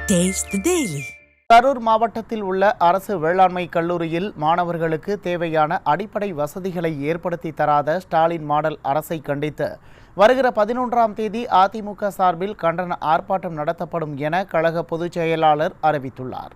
Taste the Daily. Karur மாவட்டத்தில் உள்ள அரசு வேளாண்மை கல்லூரியில் மாணவர்களுக்கு தேவையான அடிப்படை வசதிகளை ஏற்படுத்தி தராத ஸ்டாலின் மாடல் அரசை கண்டித்து வருகிற 11ஆம் தேதி அதிமுக சார்பில் கண்டன ஆர்ப்பாட்டம் நடத்தப்படும் என கழக பொதுச் செயலாளர் அறிவித்துள்ளார்.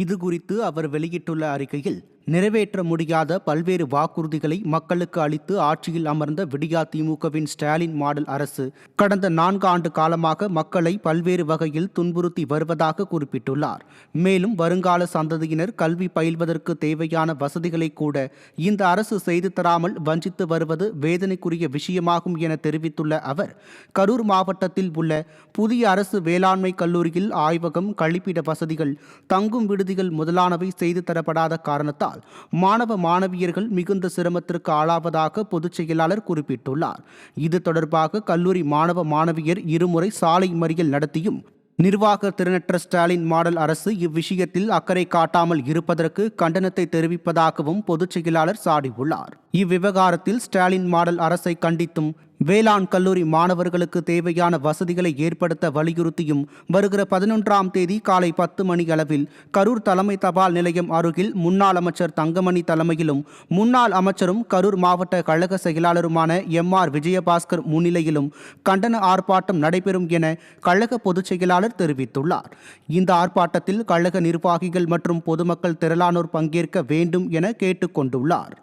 இதுகுறித்து அவர் வெளியிட்டுள்ள அறிக்கையில், நிறைவேற்ற முடியாத பல்வேறு வாக்குறுதிகளை மக்களுக்கு அளித்து ஆட்சியில் அமர்ந்த விடியா திமுகவின் ஸ்டாலின் மாடல் அரசு கடந்த 4 ஆண்டு காலமாக மக்களை பல்வேறு வகையில் துன்புறுத்தி வருவதாக குறிப்பிட்டுள்ளார். மேலும் வருங்கால சந்ததியினர் கல்வி பயில்வதற்கு தேவையான வசதிகளை கூட இந்த அரசு செய்து தராமல் வஞ்சித்து வருவது வேதனைக்குரிய விஷயமாகும் என தெரிவித்துள்ள அவர், கரூர் மாவட்டத்தில் உள்ள புதிய அரசு வேளாண்மை கல்லூரியில் ஆய்வகம், கழிப்பிட வசதிகள், தங்கும் விடுதிகள் முதலானவை செய்து தரப்படாத காரணத்தால் மாணவ மாணவியர்கள் மிகுந்த சிரமத்திற்கு ஆளாவதாக பொதுச் செயலாளர் குறிப்பிட்டுள்ளார். இது தொடர்பாக கல்லூரி மாணவ மாணவியர் இருமுறை சாலை மறியல் நடத்தியும் நிர்வாக திறனற்ற ஸ்டாலின் மாடல் அரசு இவ்விஷயத்தில் அக்கறை காட்டாமல் இருப்பதற்கு கண்டனத்தை தெரிவிப்பதாகவும் பொதுச் செயலாளர் சாடியுள்ளார். இவ்விவகாரத்தில் ஸ்டாலின் மாடல் அரசை கண்டித்தும் வேளாண் கல்லூரி மாணவர்களுக்கு தேவையான வசதிகளை ஏற்படுத்த வலியுறுத்தியும் வருகிற 11ஆம் தேதி காலை 10 மணி அளவில் கரூர் தலைமை தபால் நிலையம் அருகில் முன்னாள் அமைச்சர் தங்கமணி தலைமையிலும் முன்னாள் அமைச்சரும் கரூர் மாவட்ட கழக செயலாளருமான MR விஜயபாஸ்கர் முன்னிலையிலும் கண்டன ஆர்ப்பாட்டம் நடைபெறும் என கழக பொதுச் செயலாளர் தெரிவித்துள்ளார். இந்த ஆர்ப்பாட்டத்தில் கழக நிர்வாகிகள் மற்றும் பொதுமக்கள் திரளானோர் பங்கேற்க வேண்டும் என கேட்டுக்கொண்டுள்ளார்.